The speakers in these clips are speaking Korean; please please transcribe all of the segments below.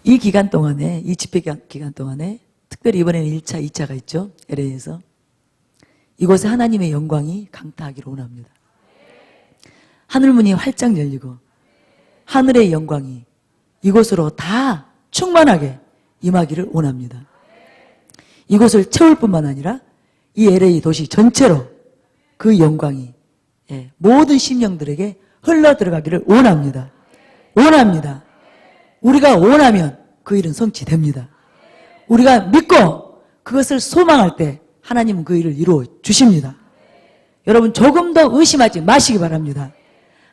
이 기간 동안에, 이 집회 기간 동안에 특별히 이번에는 1차, 2차가 있죠. LA에서. 이곳에 하나님의 영광이 강타하기를 원합니다. 하늘문이 활짝 열리고 하늘의 영광이 이곳으로 다 충만하게 임하기를 원합니다. 이곳을 채울 뿐만 아니라 이 LA 도시 전체로 그 영광이 모든 심령들에게 흘러 들어가기를 원합니다. 원합니다. 우리가 원하면 그 일은 성취됩니다. 우리가 믿고 그것을 소망할 때 하나님은 그 일을 이루어 주십니다. 여러분 조금 더 의심하지 마시기 바랍니다.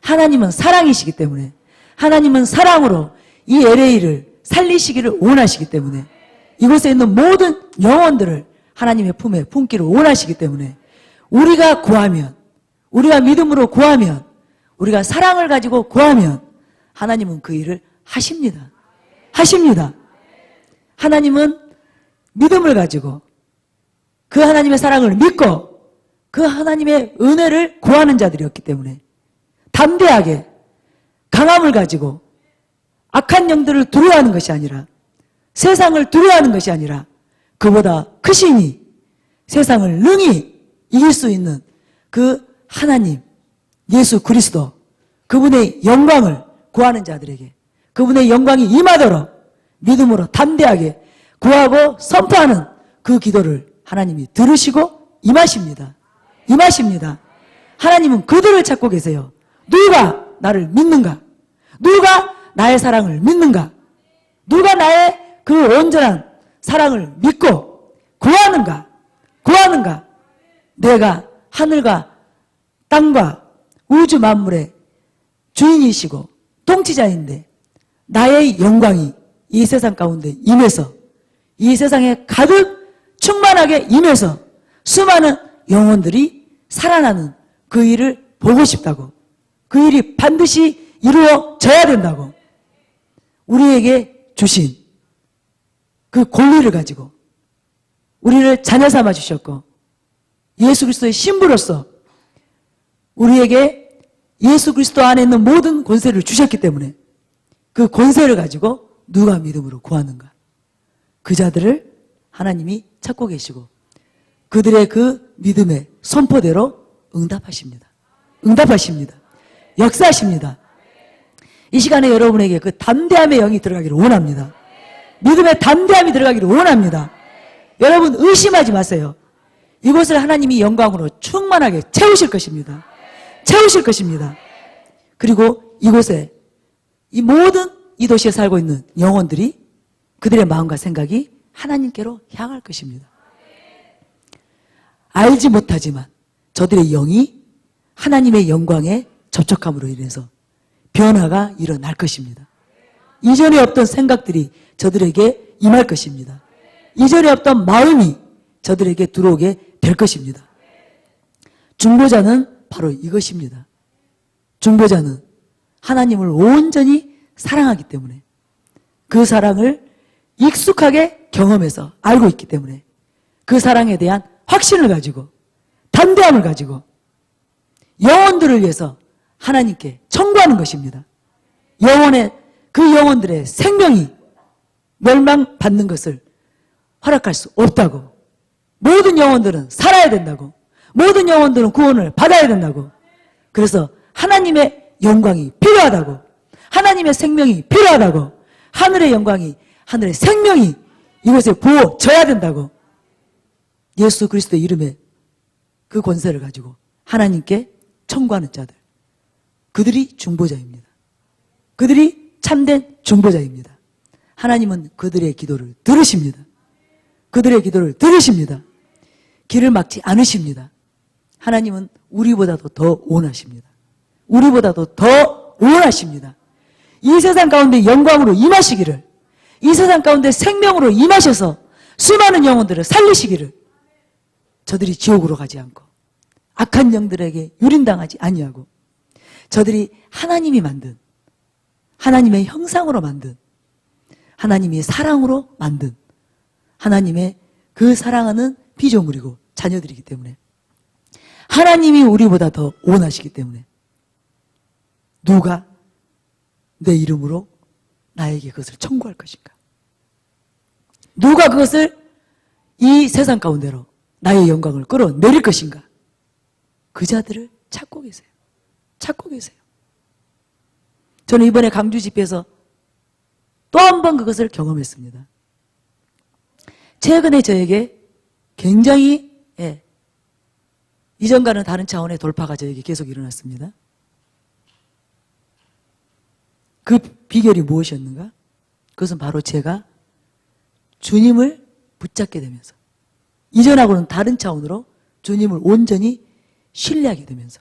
하나님은 사랑이시기 때문에, 하나님은 사랑으로 이 LA를 살리시기를 원하시기 때문에, 이곳에 있는 모든 영혼들을 하나님의 품에 품기를 원하시기 때문에, 우리가 구하면, 우리가 믿음으로 구하면, 우리가 사랑을 가지고 구하면 하나님은 그 일을 하십니다. 하십니다. 하나님은 믿음을 가지고 그 하나님의 사랑을 믿고 그 하나님의 은혜를 구하는 자들이었기 때문에 담대하게 강함을 가지고 악한 영들을 두려워하는 것이 아니라, 세상을 두려워하는 것이 아니라 그보다 크시니 세상을 능히 이길 수 있는 그 하나님 예수 그리스도, 그분의 영광을 구하는 자들에게 그분의 영광이 임하도록 믿음으로 담대하게 구하고 선포하는 그 기도를 하나님이 들으시고 임하십니다. 임하십니다. 하나님은 그들을 찾고 계세요. 누가 나를 믿는가? 누가 나의 사랑을 믿는가? 누가 나의 그 온전한 사랑을 믿고 구하는가? 구하는가? 내가 하늘과 땅과 우주 만물의 주인이시고 통치자인데 나의 영광이 이 세상 가운데 임해서, 이 세상에 가득 충만하게 임해서 수많은 영혼들이 살아나는 그 일을 보고 싶다고, 그 일이 반드시 이루어져야 된다고 우리에게 주신 그 권리를 가지고 우리를 자녀 삼아 주셨고, 예수 그리스도의 신부로서 우리에게 예수 그리스도 안에 있는 모든 권세를 주셨기 때문에 그 권세를 가지고 누가 믿음으로 구하는가? 그 자들을 하나님이 찾고 계시고 그들의 그 믿음의 선포대로 응답하십니다. 응답하십니다. 역사하십니다. 이 시간에 여러분에게 그 담대함의 영이 들어가기를 원합니다. 믿음의 담대함이 들어가기를 원합니다. 여러분 의심하지 마세요. 이곳을 하나님이 영광으로 충만하게 채우실 것입니다. 채우실 것입니다. 그리고 이곳에 이 모든 이 도시에 살고 있는 영혼들이 그들의 마음과 생각이 하나님께로 향할 것입니다. 알지 못하지만 저들의 영이 하나님의 영광에 접촉함으로 인해서 변화가 일어날 것입니다. 이전에 없던 생각들이 저들에게 임할 것입니다. 이전에 없던 마음이 저들에게 들어오게 될 것입니다. 중보자는 바로 이것입니다. 중보자는 하나님을 온전히 사랑하기 때문에 그 사랑을 익숙하게 경험해서 알고 있기 때문에 그 사랑에 대한 확신을 가지고 담대함을 가지고 영혼들을 위해서 하나님께 청구하는 것입니다. 그 영혼들의 생명이 멸망받는 것을 허락할 수 없다고, 모든 영혼들은 살아야 된다고, 모든 영혼들은 구원을 받아야 된다고, 그래서 하나님의 영광이 필요하다고, 하나님의 생명이 필요하다고, 하늘의 영광이, 하늘의 생명이 이곳에 부어져야 된다고 예수 그리스도의 이름에 그 권세를 가지고 하나님께 청구하는 자들, 그들이 중보자입니다. 그들이 참된 중보자입니다. 하나님은 그들의 기도를 들으십니다. 그들의 기도를 들으십니다. 길을 막지 않으십니다. 하나님은 우리보다도 더 원하십니다. 우리보다도 더 원하십니다. 이 세상 가운데 영광으로 임하시기를, 이 세상 가운데 생명으로 임하셔서 수많은 영혼들을 살리시기를, 저들이 지옥으로 가지 않고 악한 영들에게 유린당하지 아니하고 저들이 하나님이 만든, 하나님의 형상으로 만든, 하나님이 사랑으로 만든 하나님의 그 사랑하는 피조물이고 자녀들이기 때문에 하나님이 우리보다 더 원하시기 때문에 누가 내 이름으로 나에게 그것을 청구할 것인가? 누가 그것을 이 세상 가운데로 나의 영광을 끌어내릴 것인가? 그 자들을 찾고 계세요. 찾고 계세요. 저는 이번에 강주 집회에서 또 한 번 그것을 경험했습니다. 최근에 저에게 굉장히 이전과는 다른 차원의 돌파가 저에게 계속 일어났습니다. 그 비결이 무엇이었는가? 그것은 바로 제가 주님을 붙잡게 되면서 이전하고는 다른 차원으로 주님을 온전히 신뢰하게 되면서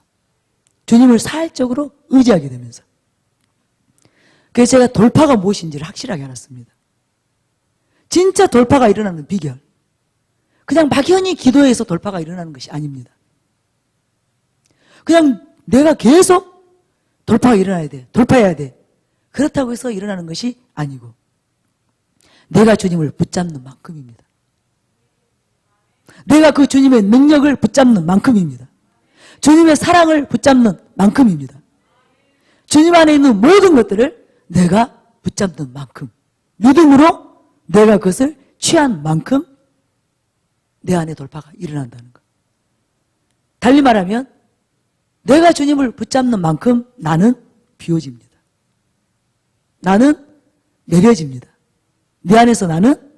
주님을 사활적으로 의지하게 되면서 그래서 제가 돌파가 무엇인지를 확실하게 알았습니다. 진짜 돌파가 일어나는 비결, 그냥 막연히 기도해서 돌파가 일어나는 것이 아닙니다. 그냥 내가 계속 돌파가 일어나야 돼, 돌파해야 돼, 그렇다고 해서 일어나는 것이 아니고 내가 주님을 붙잡는 만큼입니다. 내가 그 주님의 능력을 붙잡는 만큼입니다. 주님의 사랑을 붙잡는 만큼입니다. 주님 안에 있는 모든 것들을 내가 붙잡는 만큼, 믿음으로 내가 그것을 취한 만큼 내 안에 돌파가 일어난다는 것. 달리 말하면 내가 주님을 붙잡는 만큼 나는 비워집니다. 나는 내려집니다. 내 안에서 나는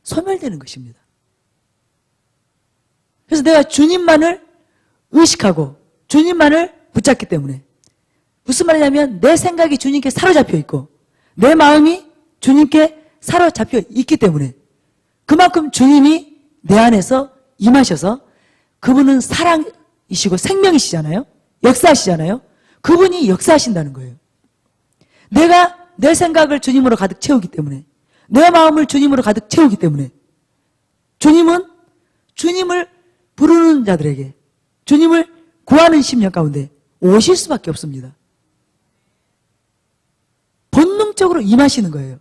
소멸되는 것입니다. 그래서 내가 주님만을 의식하고 주님만을 붙잡기 때문에, 무슨 말이냐면 내 생각이 주님께 사로잡혀 있고 내 마음이 주님께 사로잡혀 있기 때문에 그만큼 주님이 내 안에서 임하셔서, 그분은 사랑이시고 생명이시잖아요. 역사하시잖아요. 그분이 역사하신다는 거예요. 내가 내 생각을 주님으로 가득 채우기 때문에, 내 마음을 주님으로 가득 채우기 때문에 주님은 주님을 부르는 자들에게, 주님을 구하는 심령 가운데 오실 수밖에 없습니다. 본능적으로 임하시는 거예요.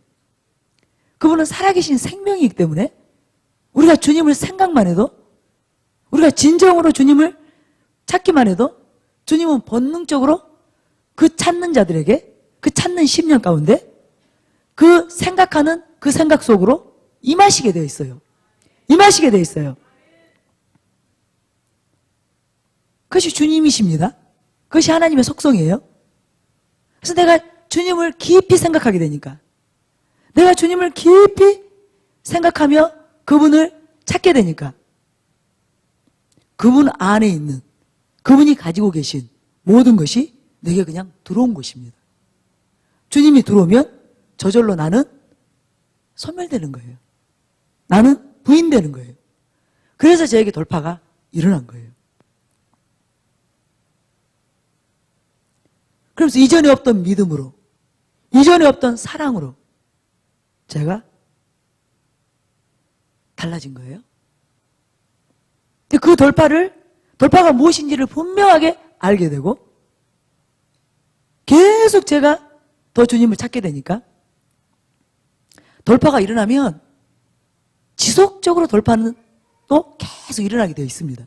그분은 살아계신 생명이기 때문에 우리가 주님을 생각만 해도, 우리가 진정으로 주님을 찾기만 해도 주님은 본능적으로 그 찾는 자들에게, 그 찾는 심령 가운데 그 생각하는 그 생각 속으로 임하시게 되어 있어요. 임하시게 되어 있어요. 그것이 주님이십니다. 그것이 하나님의 속성이에요. 그래서 내가 주님을 깊이 생각하게 되니까, 내가 주님을 깊이 생각하며 그분을 찾게 되니까 그분 안에 있는, 그분이 가지고 계신 모든 것이 내게 그냥 들어온 것입니다. 주님이 들어오면 저절로 나는 소멸되는 거예요. 나는 부인되는 거예요. 그래서 저에게 돌파가 일어난 거예요. 그래서 이전에 없던 믿음으로, 이전에 없던 사랑으로 제가 달라진 거예요. 그 돌파가 무엇인지를 분명하게 알게 되고 계속 제가 더 주님을 찾게 되니까, 돌파가 일어나면 지속적으로 돌파는 또 계속 일어나게 되어 있습니다.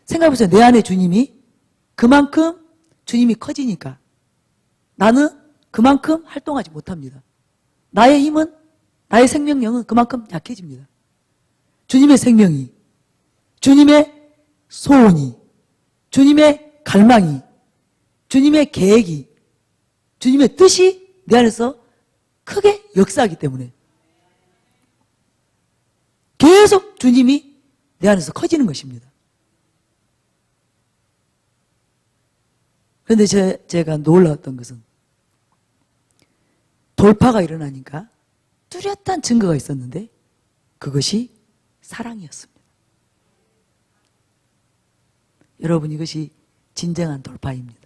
생각해보세요. 내 안에 주님이, 그만큼 주님이 커지니까 나는 그만큼 활동하지 못합니다. 나의 힘은, 나의 생명력은 그만큼 약해집니다. 주님의 생명이, 주님의 소원이, 주님의 갈망이, 주님의 계획이, 주님의 뜻이 내 안에서 크게 역사하기 때문에 계속 주님이 내 안에서 커지는 것입니다. 그런데 제가 놀라웠던 것은 돌파가 일어나니까 뚜렷한 증거가 있었는데 그것이 사랑이었습니다. 여러분, 이것이 진정한 돌파입니다.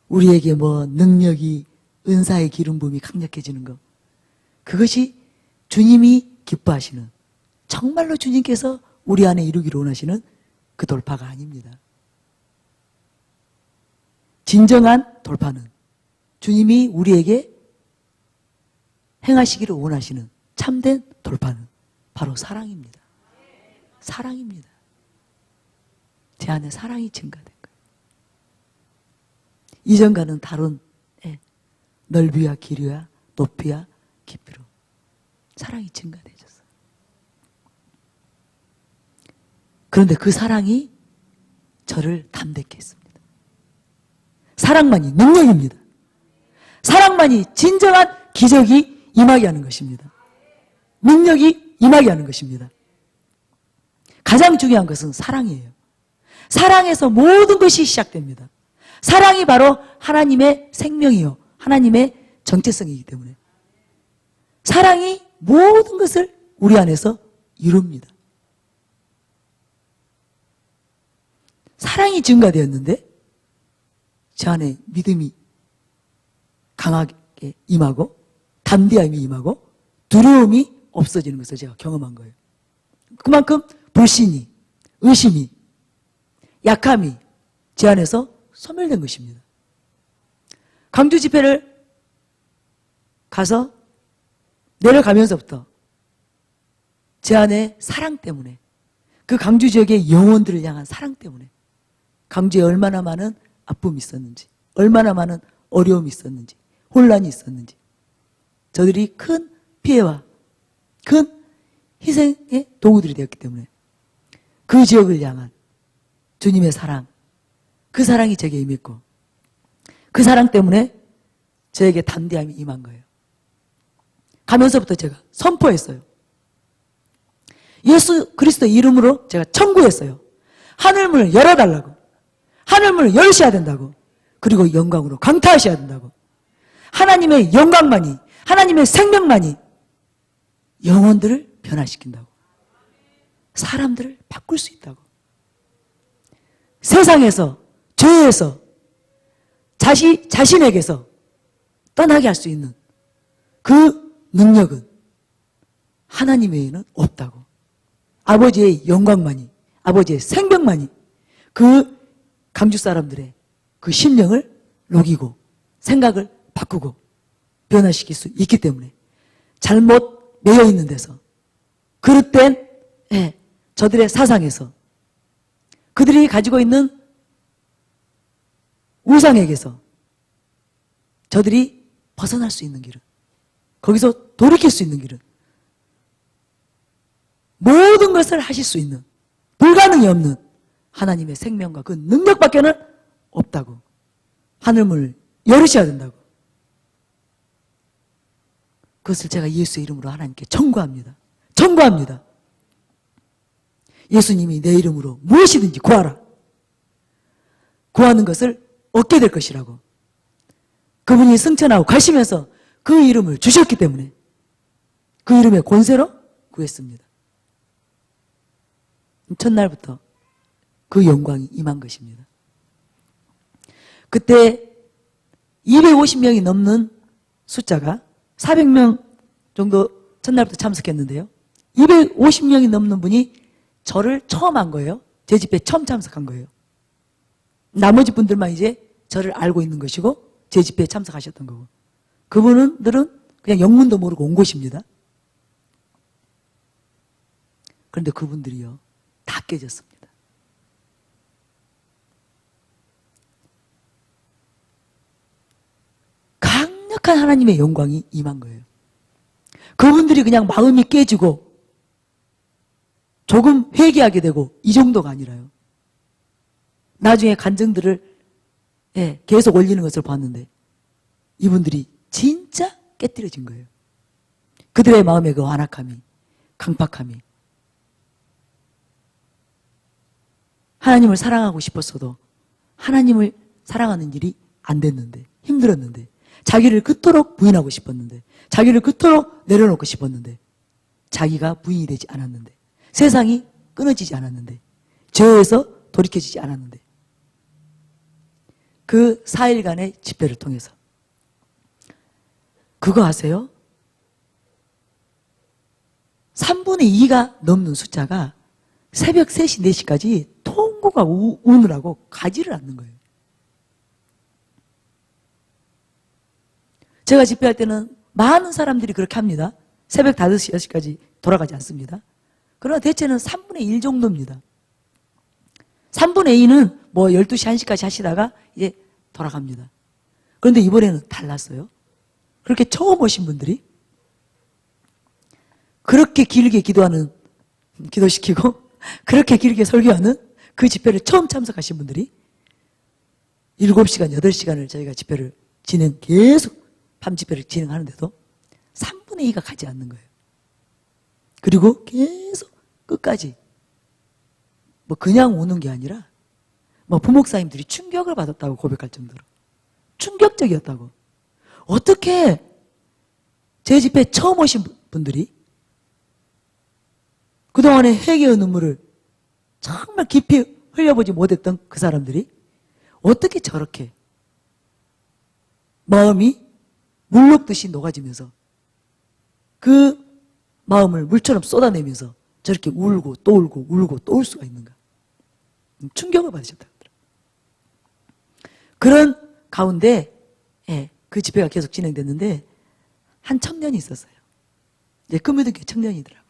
우리에게 능력이, 은사의 기름 부음이 강력해지는 것, 그것이 주님이 기뻐하시는, 정말로 주님께서 우리 안에 이루기를 원하시는 그 돌파가 아닙니다. 진정한 돌파는 주님이 우리에게 행하시기를 원하시는 참된 돌파는 바로 사랑입니다. 사랑입니다. 제 안에 사랑이 증가된 거예요. 이전과는 다른 넓이와 길이와 높이와 깊이로 사랑이 증가되셨어요. 그런데 그 사랑이 저를 담대케 했습니다. 사랑만이 능력입니다. 사랑만이 진정한 기적이 임하게 하는 것입니다. 능력이 임하게 하는 것입니다. 가장 중요한 것은 사랑이에요. 사랑에서 모든 것이 시작됩니다. 사랑이 바로 하나님의 생명이요, 하나님의 정체성이기 때문에 사랑이 모든 것을 우리 안에서 이룹니다. 사랑이 증가되었는데 제 안에 믿음이 강하게 임하고 담대함이 임하고 두려움이 없어지는 것을 제가 경험한 거예요. 그만큼 불신이, 의심이, 약함이 제 안에서 소멸된 것입니다. 강주 집회를 가서 내려가면서부터 제 안에 사랑 때문에, 그 강주 지역의 영혼들을 향한 사랑 때문에 강주에 얼마나 많은 아픔이 있었는지, 얼마나 많은 어려움이 있었는지, 혼란이 있었는지, 저들이 큰 피해와 큰 희생의 도구들이 되었기 때문에 그 지역을 향한 주님의 사랑, 그 사랑이 제게 임했고 그 사랑 때문에 저에게 담대함이 임한 거예요. 가면서부터 제가 선포했어요. 예수 그리스도 이름으로 제가 청구했어요. 하늘문을 열어달라고, 하늘문을 열으셔야 된다고, 그리고 영광으로 강타하셔야 된다고. 하나님의 영광만이, 하나님의 생명만이 영혼들을 변화시킨다고, 사람들을 바꿀 수 있다고. 세상에서, 죄에서, 자신에게서 떠나게 할 수 있는 그 능력은 하나님 외에는 없다고. 아버지의 영광만이, 아버지의 생명만이 그 강주 사람들의 그 심령을 녹이고 생각을 바꾸고 변화시킬 수 있기 때문에 잘못 매여 있는 데서, 그릇된 저들의 사상에서, 그들이 가지고 있는 우상에게서 저들이 벗어날 수 있는 길은, 거기서 돌이킬 수 있는 길은, 모든 것을 하실 수 있는, 불가능이 없는 하나님의 생명과 그 능력밖에는 없다고. 하늘문을 열으셔야 된다고. 그것을 제가 예수의 이름으로 하나님께 청구합니다. 청구합니다. 예수님이 내 이름으로 무엇이든지 구하라. 구하는 것을 얻게 될 것이라고. 그분이 승천하고 가시면서 그 이름을 주셨기 때문에 그 이름의 권세로 구했습니다. 첫날부터 그 영광이 임한 것입니다. 그때 250명이 넘는 숫자가 400명 정도 첫날부터 참석했는데요. 250명이 넘는 분이 저를 처음 한 거예요. 제 집회에 처음 참석한 거예요. 나머지 분들만 이제 저를 알고 있는 것이고 제 집회에 참석하셨던 거고, 그분들은 그냥 영문도 모르고 온 것입니다. 그런데 그분들이요, 다 깨졌습니다. 강력한 하나님의 영광이 임한 거예요. 그분들이 그냥 마음이 깨지고 조금 회개하게 되고 이 정도가 아니라요. 나중에 간증들을 계속 올리는 것을 봤는데 이분들이 진짜 깨뜨려진 거예요. 그들의 마음의 그 완악함이, 강팍함이, 하나님을 사랑하고 싶었어도 하나님을 사랑하는 일이 안 됐는데, 힘들었는데, 자기를 그토록 부인하고 싶었는데, 자기를 그토록 내려놓고 싶었는데, 자기가 부인이 되지 않았는데, 세상이 끊어지지 않았는데, 죄에서 돌이켜지지 않았는데, 그 4일간의 집회를 통해서 그거 아세요? 3분의 2가 넘는 숫자가 새벽 3시, 4시까지 통곡과 우느라고 가지를 않는 거예요. 제가 집회할 때는 많은 사람들이 그렇게 합니다. 새벽 5시, 6시까지 돌아가지 않습니다. 그러나 대체는 3분의 1 정도입니다. 3분의 2는 뭐 12시, 1시까지 하시다가 이제 돌아갑니다. 그런데 이번에는 달랐어요. 그렇게 처음 오신 분들이 그렇게 길게 기도시키고 그렇게 길게 설교하는 그 집회를 처음 참석하신 분들이 7시간, 8시간을 저희가 집회를 계속 밤 집회를 진행하는데도 3분의 2가 가지 않는 거예요. 그리고 계속 끝까지 뭐 그냥 오는 게 아니라 뭐 부목사님들이 충격을 받았다고 고백할 정도로 충격적이었다고. 어떻게 제 집회 처음 오신 분들이 그동안에 회개의 눈물을 정말 깊이 흘려보지 못했던 그 사람들이 어떻게 저렇게 마음이 물녹듯이 녹아지면서 그 마음을 물처럼 쏟아내면서 저렇게 울고 또 울고 울고 또 울 수가 있는가. 충격을 받으셨다고 하더라고요. 그런 가운데 그 집회가 계속 진행됐는데 한 청년이 있었어요. 이제 금요등교회 청년이더라고요.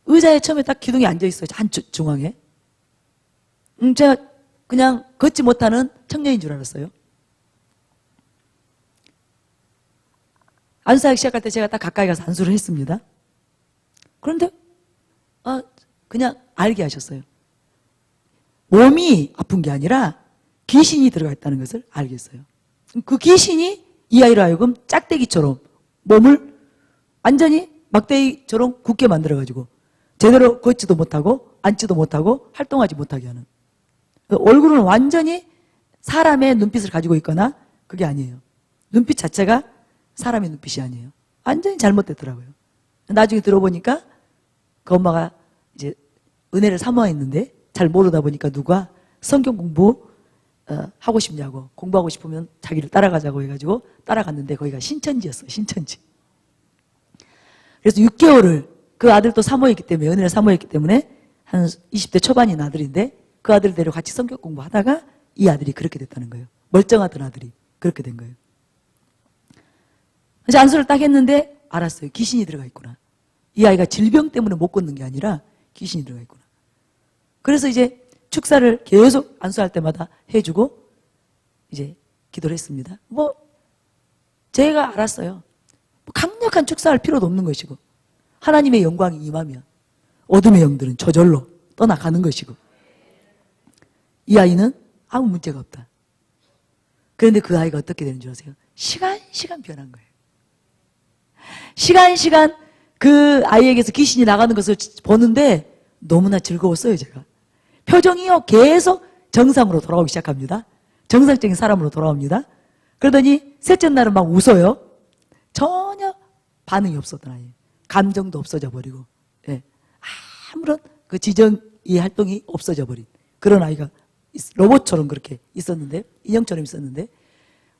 의자에 처음에 딱 기둥이 앉아있어요. 한 중앙에. 제가 그냥 걷지 못하는 청년인 줄 알았어요. 안수하기 시작할 때 제가 딱 가까이 가서 안수를 했습니다. 그런데 그냥 알게 하셨어요. 몸이 아픈 게 아니라 귀신이 들어가 있다는 것을 알겠어요. 그 귀신이 이 아이로 하여금 짝대기처럼 몸을 완전히 막대기처럼 굳게 만들어가지고 제대로 걷지도 못하고 앉지도 못하고 활동하지 못하게 하는. 얼굴은 완전히 사람의 눈빛을 가지고 있거나 그게 아니에요. 눈빛 자체가 사람의 눈빛이 아니에요. 완전히 잘못됐더라고요. 나중에 들어보니까 그 엄마가 이제 은혜를 사모했는데 잘 모르다 보니까 누가 성경 공부 하고 싶냐고, 공부하고 싶으면 자기를 따라가자고 해가지고 따라갔는데 거기가 신천지였어요. 신천지. 그래서 6개월을 그 아들도 사모했기 때문에, 은혜를 사모했기 때문에 한 20대 초반인 아들인데 그 아들 데리고 같이 성경 공부하다가 이 아들이 그렇게 됐다는 거예요. 멀쩡하던 아들이 그렇게 된 거예요. 그래서 안수를 딱 했는데 알았어요. 귀신이 들어가 있구나. 이 아이가 질병 때문에 못 걷는 게 아니라 귀신이 들어가 있구나. 그래서 이제 축사를 계속 안수할 때마다 해주고 이제 기도를 했습니다. 제가 알았어요. 강력한 축사할 필요도 없는 것이고 하나님의 영광이 임하면 어둠의 영들은 저절로 떠나가는 것이고 이 아이는 아무 문제가 없다. 그런데 그 아이가 어떻게 되는 줄 아세요? 시간 변한 거예요. 시간 그 아이에게서 귀신이 나가는 것을 보는데 너무나 즐거웠어요. 제가. 표정이요 계속 정상으로 돌아오기 시작합니다. 정상적인 사람으로 돌아옵니다. 그러더니 셋째 날은 막 웃어요. 전혀 반응이 없었던 아이예요. 감정도 없어져 버리고 아무런 그 지정의 활동이 없어져 버린 그런 아이가 로봇처럼 그렇게 있었는데, 인형처럼 있었는데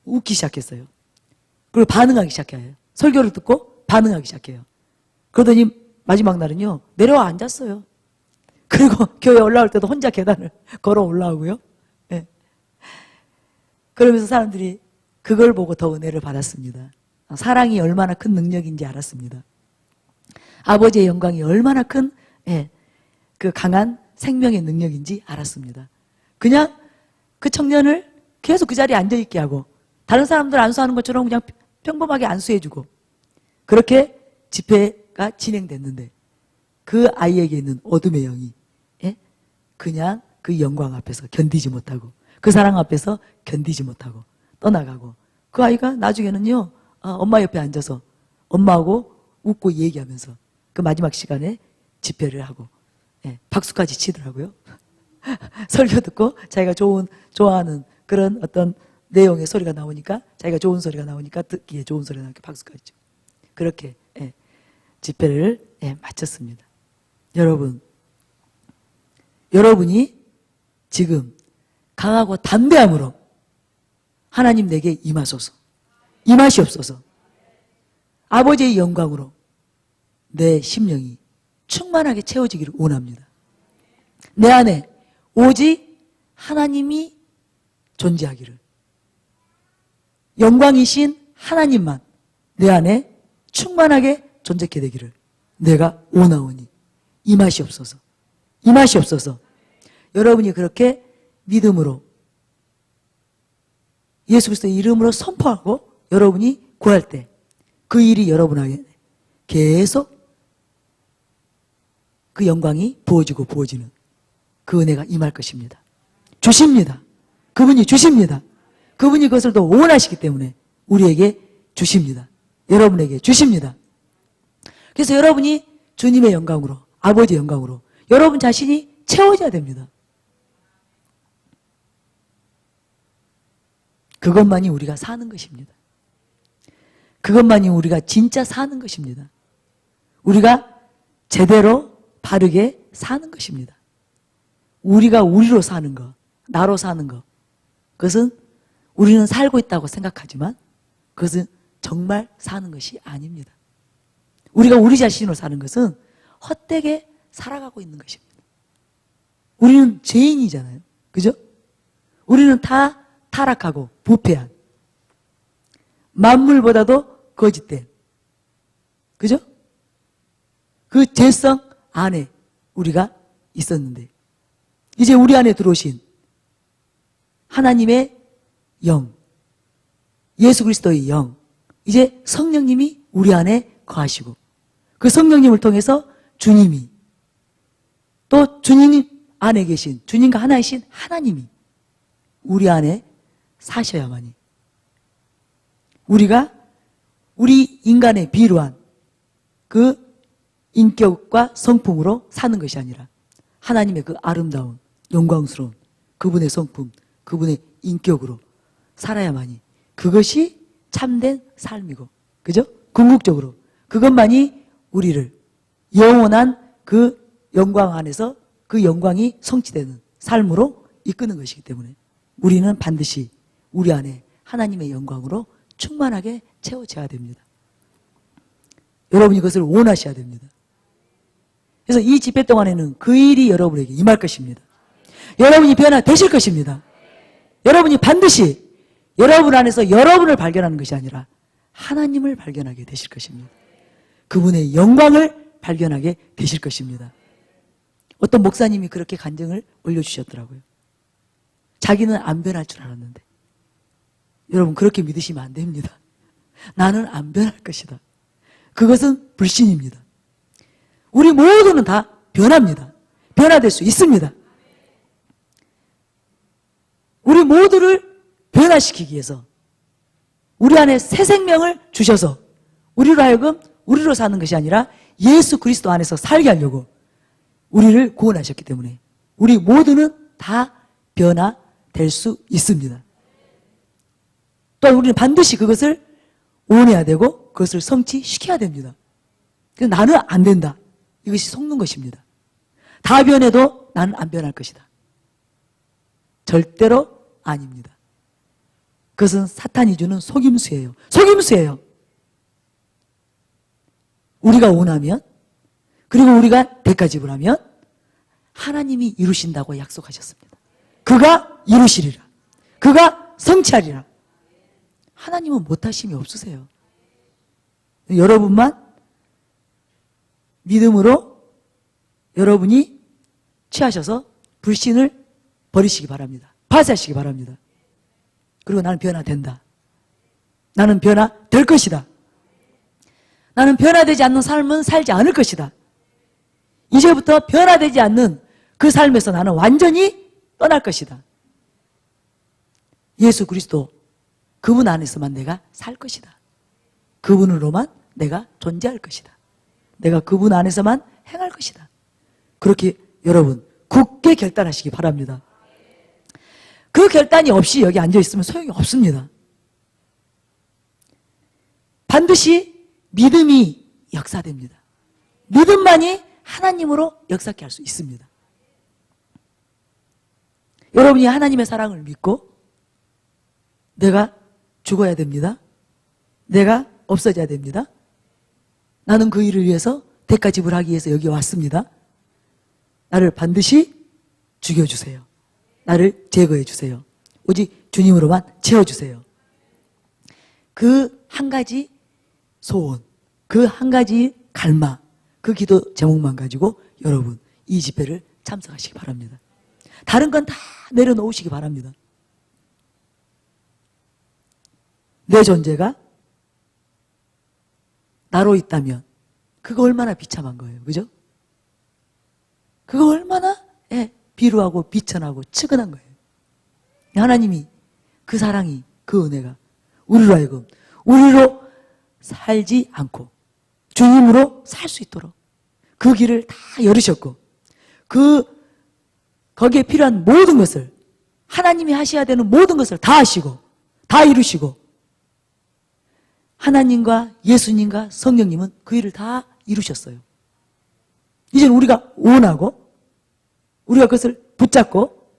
웃기 시작했어요. 그리고 반응하기 시작해요. 설교를 듣고 반응하기 시작해요. 그러더니 마지막 날은요 내려와 앉았어요. 그리고 교회 올라올 때도 혼자 계단을 걸어 올라오고요. 그러면서 사람들이 그걸 보고 더 은혜를 받았습니다. 사랑이 얼마나 큰 능력인지 알았습니다. 아버지의 영광이 얼마나 큰 그 강한 생명의 능력인지 알았습니다. 그냥 그 청년을 계속 그 자리에 앉아있게 하고 다른 사람들 안수하는 것처럼 그냥 평범하게 안수해주고 그렇게 집회가 진행됐는데 그 아이에게 있는 어둠의 영이 그냥 그 영광 앞에서 견디지 못하고 그 사랑 앞에서 견디지 못하고 떠나가고 그 아이가 나중에는요 엄마 옆에 앉아서 엄마하고 웃고 얘기하면서 그 마지막 시간에 집회를 하고 박수까지 치더라고요. 설교 듣고 자기가 좋아하는 그런 어떤 내용의 소리가 나오니까 자기가 좋은 소리가 나오니까 듣기에 좋은 소리가 나오니까 박수까지 치고 그렇게 집회를 마쳤습니다. 여러분이 지금 강하고 담대함으로 하나님 내게 임하시옵소서. 아버지의 영광으로 내 심령이 충만하게 채워지기를 원합니다. 내 안에 오직 하나님이 존재하기를, 영광이신 하나님만 내 안에 충만하게 존재케 되기를 내가 원하오니 임하시옵소서. 여러분이 그렇게 믿음으로 예수 그리스도의 이름으로 선포하고 여러분이 구할 때 그 일이 여러분에게 계속 그 영광이 부어지고 부어지는 그 은혜가 임할 것입니다. 주십니다. 그분이 주십니다. 그분이 그것을 더 원하시기 때문에 우리에게 주십니다. 여러분에게 주십니다. 그래서 여러분이 주님의 영광으로, 아버지의 영광으로 여러분 자신이 채워져야 됩니다. 그것만이 우리가 사는 것입니다. 그것만이 우리가 진짜 사는 것입니다. 우리가 제대로 바르게 사는 것입니다. 우리가 우리로 사는 것, 나로 사는 것, 그것은 우리는 살고 있다고 생각하지만 그것은 정말 사는 것이 아닙니다. 우리가 우리 자신으로 사는 것은 헛되게 살아가고 있는 것입니다. 우리는 죄인이잖아요. 그죠? 우리는 다 타락하고 부패한, 만물보다도 거짓된, 그죠? 그 죄성 안에 우리가 있었는데 이제 우리 안에 들어오신 하나님의 영, 예수 그리스도의 영, 이제 성령님이 우리 안에 거하시고 그 성령님을 통해서 주님이, 또 주님 안에 계신 주님과 하나이신 하나님이 우리 안에 사셔야만이 우리가 우리 인간의 비루한 그 인격과 성품으로 사는 것이 아니라 하나님의 그 아름다운 영광스러운 그분의 성품, 그분의 인격으로 살아야만이 그것이 참된 삶이고, 그죠? 궁극적으로 그것만이 우리를 영원한 그 영광 안에서 그 영광이 성취되는 삶으로 이끄는 것이기 때문에 우리는 반드시 우리 안에 하나님의 영광으로 충만하게 채워져야 됩니다. 여러분이 그것을 원하셔야 됩니다. 그래서 이 집회 동안에는 그 일이 여러분에게 임할 것입니다. 여러분이 변화되실 것입니다. 여러분이 반드시 여러분 안에서 여러분을 발견하는 것이 아니라 하나님을 발견하게 되실 것입니다. 그분의 영광을 발견하게 되실 것입니다. 어떤 목사님이 그렇게 간증을 올려주셨더라고요. 자기는 안 변할 줄 알았는데, 여러분 그렇게 믿으시면 안 됩니다. 나는 안 변할 것이다. 그것은 불신입니다. 우리 모두는 다 변합니다. 변화될 수 있습니다. 우리 모두를 변화시키기 위해서 우리 안에 새 생명을 주셔서 우리로 하여금 우리로 사는 것이 아니라 예수 그리스도 안에서 살게 하려고 우리를 구원하셨기 때문에 우리 모두는 다 변화될 수 있습니다. 또 우리는 반드시 그것을 원해야 되고 그것을 성취시켜야 됩니다. 그래서 나는 안 된다. 이것이 속는 것입니다. 다 변해도 나는 안 변할 것이다. 절대로 아닙니다. 그것은 사탄이 주는 속임수예요. 속임수예요. 우리가 원하면, 그리고 우리가 대가 지불하면 하나님이 이루신다고 약속하셨습니다. 그가 이루시리라. 그가 성취하리라. 하나님은 못하심이 없으세요. 여러분만 믿음으로 여러분이 취하셔서 불신을 버리시기 바랍니다. 파쇄하시기 바랍니다. 그리고 나는 변화된다. 나는 변화될 것이다. 나는 변화되지 않는 삶은 살지 않을 것이다. 이제부터 변화되지 않는 그 삶에서 나는 완전히 떠날 것이다. 예수 그리스도 그분 안에서만 내가 살 것이다. 그분으로만 내가 존재할 것이다. 내가 그분 안에서만 행할 것이다. 그렇게 여러분 굳게 결단하시기 바랍니다. 그 결단이 없이 여기 앉아있으면 소용이 없습니다. 반드시 믿음이 역사됩니다. 믿음만이 하나님으로 역사케 할 수 있습니다. 여러분이 하나님의 사랑을 믿고 내가 죽어야 됩니다. 내가 없어져야 됩니다. 나는 그 일을 위해서 대가 지불하기 위해서 여기 왔습니다. 나를 반드시 죽여주세요. 나를 제거해 주세요. 오직 주님으로만 채워주세요. 그 한 가지 소원, 그 한 가지 갈망, 그 기도 제목만 가지고 여러분 이 집회를 참석하시기 바랍니다. 다른 건 다 내려놓으시기 바랍니다. 내 존재가 나로 있다면 그거 얼마나 비참한 거예요. 그죠? 그거 얼마나 비루하고 비천하고 측은한 거예요. 하나님이 그 사랑이, 그 은혜가 우리로 하여금 우리로 살지 않고 주님으로 살 수 있도록 그 길을 다 열으셨고 거기에 필요한 모든 것을 하나님이 하셔야 되는 모든 것을 다 하시고 다 이루시고 하나님과 예수님과 성령님은 그 일을 다 이루셨어요. 이제는 우리가 원하고 우리가 그것을 붙잡고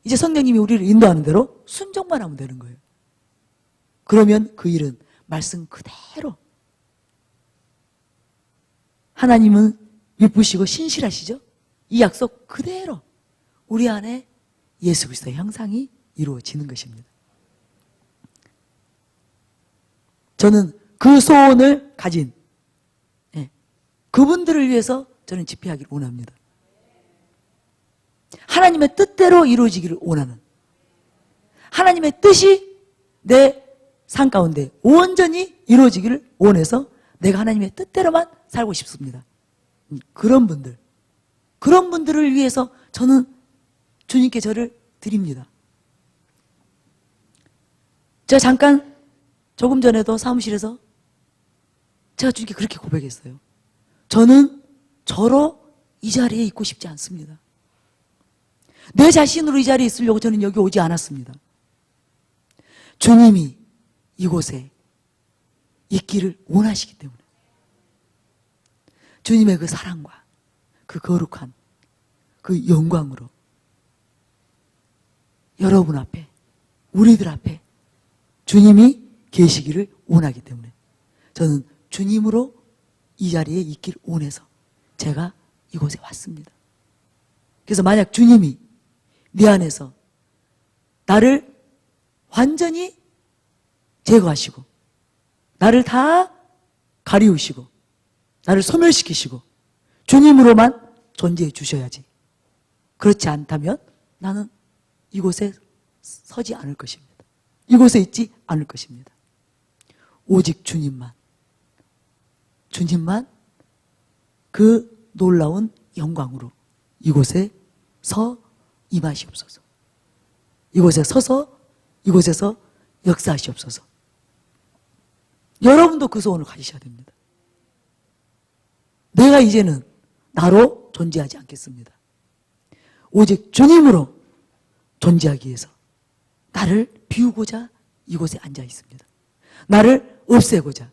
이제 성령님이 우리를 인도하는 대로 순종만 하면 되는 거예요. 그러면 그 일은 말씀 그대로 하나님은 예쁘시고 신실하시죠? 이 약속 그대로 우리 안에 예수 그리스도의 형상이 이루어지는 것입니다. 저는 그 소원을 가진 그분들을 위해서 저는 집회하기를 원합니다. 하나님의 뜻대로 이루어지기를 원하는 하나님의 뜻이 내 삶 가운데 온전히 이루어지기를 원해서 내가 하나님의 뜻대로만 살고 싶습니다. 그런 분들을 위해서 저는 주님께 저를 드립니다. 제가 잠깐 조금 전에도 사무실에서 제가 주님께 그렇게 고백했어요. 저는 저로 이 자리에 있고 싶지 않습니다. 내 자신으로 이 자리에 있으려고 저는 여기 오지 않았습니다. 주님이 이곳에 있기를 원하시기 때문에 주님의 그 사랑과 그 거룩한 그 영광으로 여러분 앞에 우리들 앞에 주님이 계시기를 원하기 때문에 저는 주님으로 이 자리에 있기를 원해서 제가 이곳에 왔습니다. 그래서 만약 주님이 내 안에서 나를 완전히 제거하시고 나를 다 가리우시고 나를 소멸시키시고 주님으로만 존재해 주셔야지. 그렇지 않다면 나는 이곳에 서지 않을 것입니다. 이곳에 있지 않을 것입니다. 오직 주님만 그 놀라운 영광으로 이곳에 서 임하시옵소서. 이곳에 서서 이곳에서 역사하시옵소서. 여러분도 그 소원을 가지셔야 됩니다. 내가 이제는 나로 존재하지 않겠습니다. 오직 주님으로 존재하기 위해서 나를 비우고자 이곳에 앉아 있습니다. 나를 없애고자,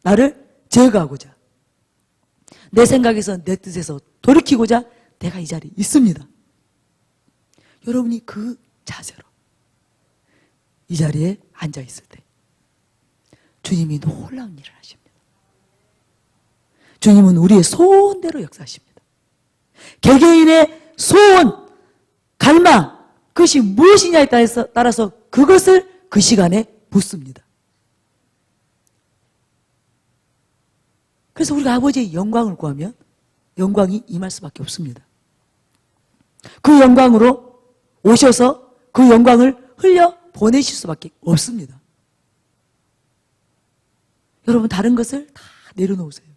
나를 제거하고자, 내 생각에서 내 뜻에서 돌이키고자 내가 이 자리에 있습니다. 여러분이 그 자세로 이 자리에 앉아 있을 때 주님이 놀라운 일을 하십니다. 주님은 우리의 소원대로 역사하십니다. 개개인의 소원, 갈망, 그것이 무엇이냐에 따라서 그것을 그 시간에 붓습니다. 그래서 우리가 아버지의 영광을 구하면 영광이 임할 수밖에 없습니다. 그 영광으로 오셔서 그 영광을 흘려 보내실 수밖에 없습니다. 여러분 다른 것을 다 내려놓으세요.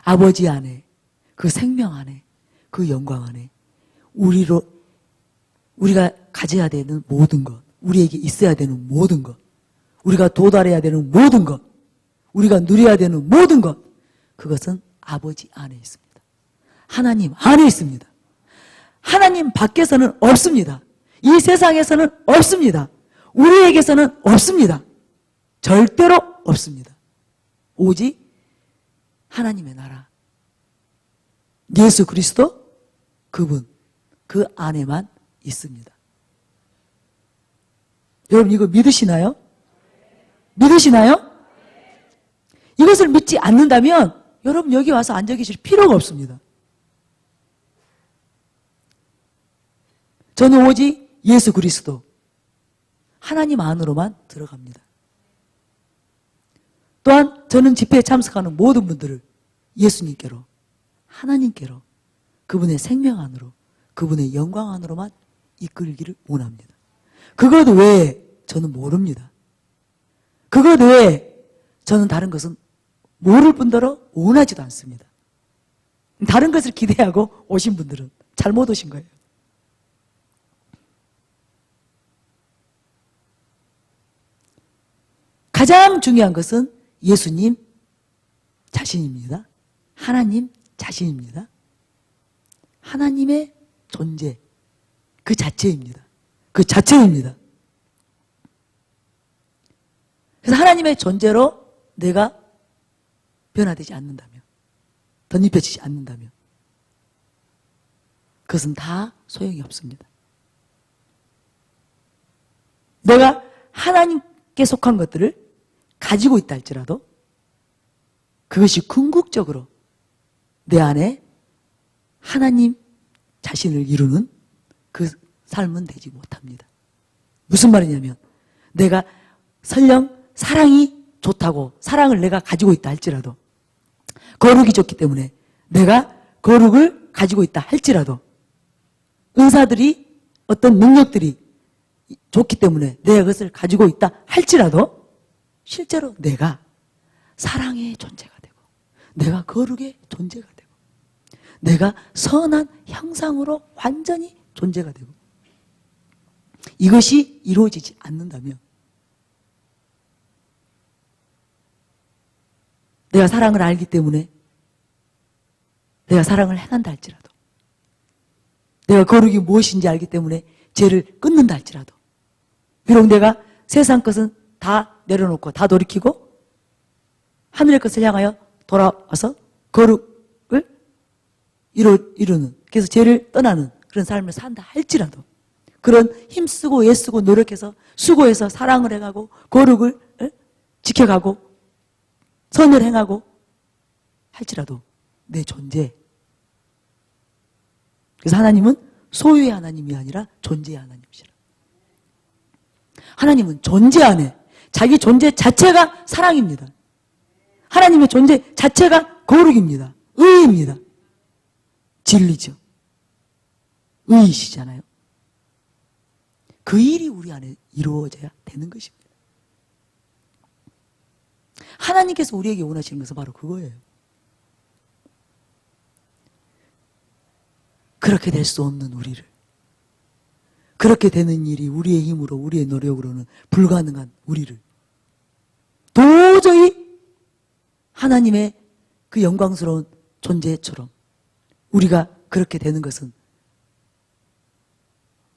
아버지 안에, 그 생명 안에, 그 영광 안에 우리가 가져야 되는 모든 것, 우리에게 있어야 되는 모든 것, 우리가 도달해야 되는 모든 것, 우리가 누려야 되는 모든 것, 그것은 아버지 안에 있습니다. 하나님 안에 있습니다. 하나님 밖에서는 없습니다. 이 세상에서는 없습니다. 우리에게서는 없습니다. 절대로 없습니다. 오직 하나님의 나라, 예수 그리스도 그분, 그 안에만 있습니다. 여러분 이거 믿으시나요? 믿으시나요? 이것을 믿지 않는다면 여러분 여기 와서 앉아 계실 필요가 없습니다. 저는 오직 예수 그리스도 하나님 안으로만 들어갑니다. 또한 저는 집회에 참석하는 모든 분들을 예수님께로, 하나님께로, 그분의 생명 안으로, 그분의 영광 안으로만 이끌기를 원합니다. 그것 외에 저는 모릅니다. 그것 외에 저는 다른 것은 모를 뿐더러 원하지도 않습니다. 다른 것을 기대하고 오신 분들은 잘못 오신 거예요. 가장 중요한 것은 예수님 자신입니다. 하나님 자신입니다. 하나님의 존재, 그 자체입니다. 그 자체입니다. 그래서 하나님의 존재로 내가 변화되지 않는다면, 덧입혀지지 않는다면 그것은 다 소용이 없습니다. 내가 하나님께 속한 것들을 가지고 있다 할지라도 그것이 궁극적으로 내 안에 하나님 자신을 이루는 그 삶은 되지 못합니다. 무슨 말이냐면 내가 설령 사랑이 좋다고 사랑을 내가 가지고 있다 할지라도 거룩이 좋기 때문에 내가 거룩을 가지고 있다 할지라도 은사들이 어떤 능력들이 좋기 때문에 내가 그것을 가지고 있다 할지라도 실제로 내가 사랑의 존재가 되고 내가 거룩의 존재가 되고 내가 선한 형상으로 완전히 존재가 되고 이것이 이루어지지 않는다면 내가 사랑을 알기 때문에 내가 사랑을 행한다 할지라도 내가 거룩이 무엇인지 알기 때문에 죄를 끊는다 할지라도 비록 내가 세상 것은 다 내려놓고 다 돌이키고 하늘의 것을 향하여 돌아와서 거룩을 이루는 그래서 죄를 떠나는 그런 삶을 산다 할지라도 그런 힘쓰고 애쓰고 노력해서 수고해서 사랑을 행하고 거룩을 지켜가고 선을 행하고 할지라도 내 존재 그래서 하나님은 소유의 하나님이 아니라 존재의 하나님이시라. 하나님은 존재 안에 자기 존재 자체가 사랑입니다. 하나님의 존재 자체가 거룩입니다. 의입니다. 진리죠. 의이시잖아요. 그 일이 우리 안에 이루어져야 되는 것입니다. 하나님께서 우리에게 원하시는 것은 바로 그거예요. 그렇게 될 수 없는 우리를 그렇게 되는 일이 우리의 힘으로 우리의 노력으로는 불가능한 우리를 도저히 하나님의 그 영광스러운 존재처럼 우리가 그렇게 되는 것은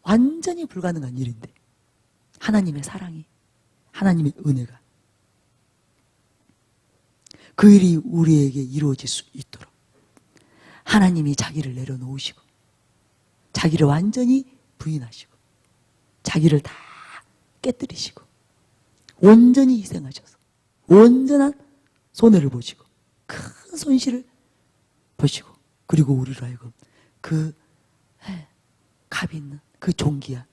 완전히 불가능한 일인데 하나님의 사랑이 하나님의 은혜가 그 일이 우리에게 이루어질 수 있도록 하나님이 자기를 내려놓으시고 자기를 완전히 부인하시고 자기를 다 깨뜨리시고 온전히 희생하셔서 온전한 손해를 보시고 큰 손실을 보시고 그리고 우리로 하여금 그 값 있는 그 존귀한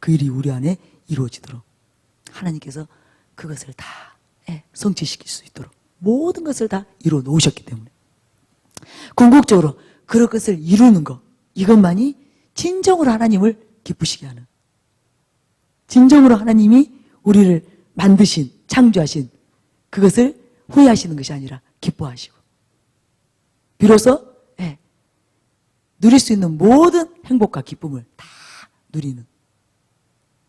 그 일이 우리 안에 이루어지도록 하나님께서 그것을 다 성취시킬 수 있도록 모든 것을 다 이루어 놓으셨기 때문에 궁극적으로 그런 것을 이루는 것 이것만이 진정으로 하나님을 기쁘시게 하는 진정으로 하나님이 우리를 만드신 창조하신 그것을 후회하시는 것이 아니라 기뻐하시고 비로소 누릴 수 있는 모든 행복과 기쁨을 다 누리는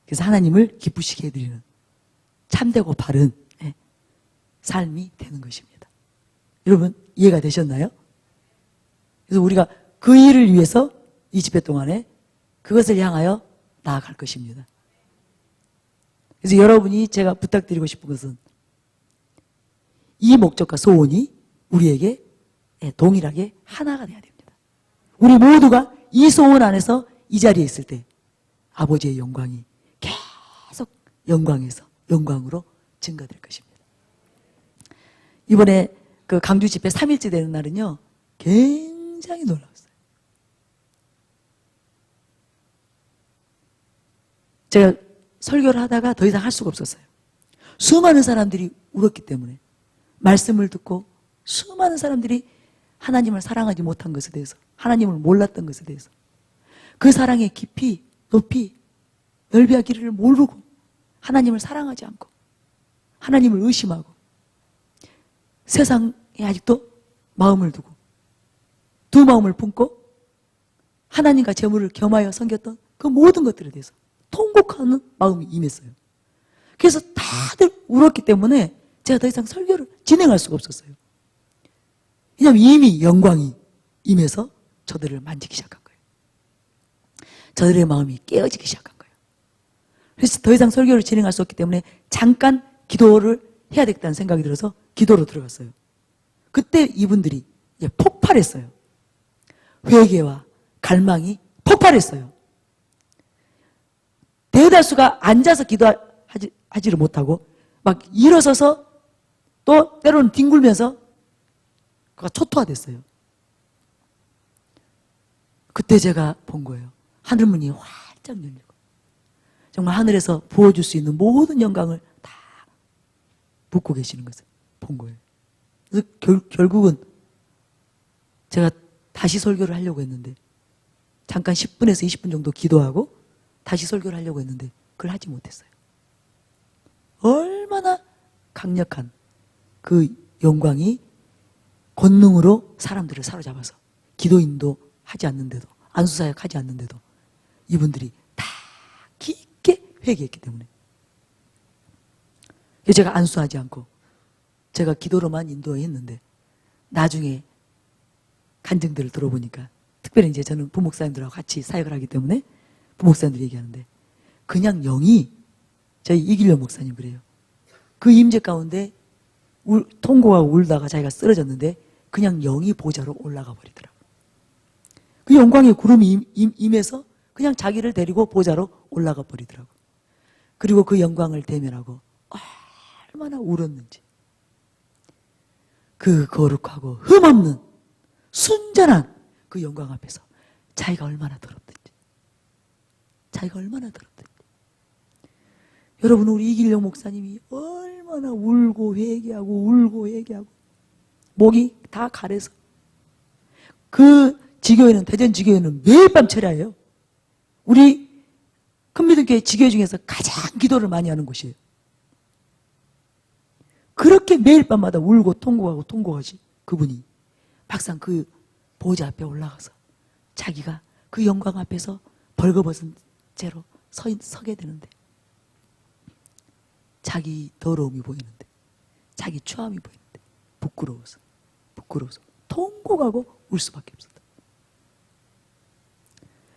그래서 하나님을 기쁘시게 해드리는 참되고 바른 삶이 되는 것입니다. 여러분 이해가 되셨나요? 그래서 우리가 그 일을 위해서 이 집회 동안에 그것을 향하여 나아갈 것입니다. 그래서 여러분이 제가 부탁드리고 싶은 것은 이 목적과 소원이 우리에게 동일하게 하나가 되어야 됩니다. 우리 모두가 이 소원 안에서 이 자리에 있을 때 아버지의 영광이 계속 영광에서 영광으로 증가될 것입니다. 이번에 그 강주 집회 3일째 되는 날은요 굉장히 놀라웠어요. 제가 설교를 하다가 더 이상 할 수가 없었어요. 수많은 사람들이 울었기 때문에 말씀을 듣고 수많은 사람들이 하나님을 사랑하지 못한 것에 대해서 하나님을 몰랐던 것에 대해서 그 사랑의 깊이 높이 넓이와 길이를 모르고 하나님을 사랑하지 않고 하나님을 의심하고 세상에 아직도 마음을 두고 두 마음을 품고 하나님과 재물을 겸하여 섬겼던 그 모든 것들에 대해서 통곡하는 마음이 임했어요. 그래서 다들 울었기 때문에 제가 더 이상 설교를 진행할 수가 없었어요. 왜냐하면 이미 영광이 임해서 저들을 만지기 시작한 거예요. 저들의 마음이 깨어지기 시작한 거예요. 그래서 더 이상 설교를 진행할 수 없기 때문에 잠깐 기도를 해야 되겠다는 생각이 들어서 기도로 들어갔어요. 그때 이분들이 이제 폭발했어요. 회개와 갈망이 폭발했어요. 대다수가 앉아서 기도하지를 못하고 막 일어서서 또 때로는 뒹굴면서 그가 초토화됐어요. 그때 제가 본 거예요. 하늘문이 활짝 열리고 정말 하늘에서 부어줄 수 있는 모든 영광을 다 붓고 계시는 것을 본 거예요. 그래서 결국은 제가 다시 설교를 하려고 했는데 잠깐 10분에서 20분 정도 기도하고 다시 설교를 하려고 했는데 그걸 하지 못했어요. 얼마나 강력한 그 영광이 권능으로 사람들을 사로잡아서 기도인도 하지 않는데도 안수사역 하지 않는데도 이분들이 다 깊게 회개했기 때문에 제가 안수하지 않고 제가 기도로만 인도했는데 나중에 간증들을 들어보니까 특별히 이제 저는 부목사님들하고 같이 사역을 하기 때문에 부목사님들이 얘기하는데 그냥 영이 저희 이길영 목사님 그래요. 그 임재 가운데 통곡하고 울다가 자기가 쓰러졌는데 그냥 영이 보좌로 올라가 버리더라고요. 그 영광의 구름이 임해서 그냥 자기를 데리고 보좌로 올라가 버리더라고요. 그리고 그 영광을 대면하고 얼마나 울었는지 그 거룩하고 흠없는 순전한 그 영광 앞에서 자기가 얼마나 더럽든지 자기가 얼마나 더럽든지 여러분 우리 이길영 목사님이 얼마나 울고 회개하고 목이 다 가래서 그 지교회는 대전 지교회는 매일 밤 철야예요. 우리 큰미등교회 지교회 중에서 가장 기도를 많이 하는 곳이에요. 그렇게 매일 밤마다 울고 통곡하지 그분이 막상 그 보좌 앞에 올라가서 자기가 그 영광 앞에서 벌거벗은 채로 서게 되는데 자기 더러움이 보이는데 자기 추함이 보이는데 부끄러워서 통곡하고 울 수밖에 없었다.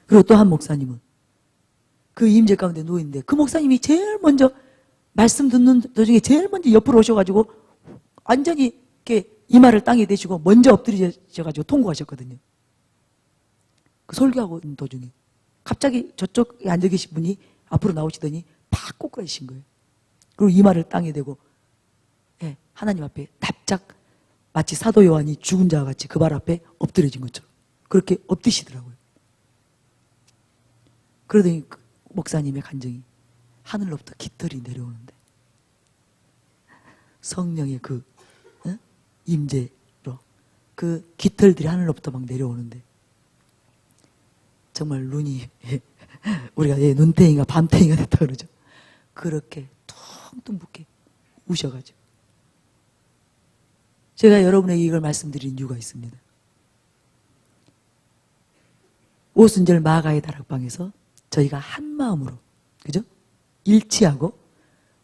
그리고 또 한 목사님은 그 임재 가운데 누워있는데 그 목사님이 제일 먼저 말씀 듣는 도중에 제일 먼저 옆으로 오셔가지고 완전히 이렇게 이마를 땅에 대시고 먼저 엎드리셔가지고 통곡하셨거든요. 그 설교하고 있는 도중에 갑자기 저쪽에 앉아 계신 분이 앞으로 나오시더니 팍 꼬꾸라지신 거예요. 그리고 이마를 땅에 대고 하나님 앞에 납작 마치 사도 요한이 죽은 자와 같이 그 발 앞에 엎드려진 것처럼 그렇게 엎드시더라고요. 그러더니 그 목사님의 간증이 하늘로부터 깃털이 내려오는데 성령의 그 임재로 그 깃털들이 하늘로부터 막 내려오는데 정말 눈이 우리가 눈탱이가 밤탱이가 됐다 그러죠. 그렇게 퉁퉁 붓게 우셔가지고 제가 여러분에게 이걸 말씀드린 이유가 있습니다. 오순절 마가의 다락방에서 저희가 한 마음으로 그죠? 일치하고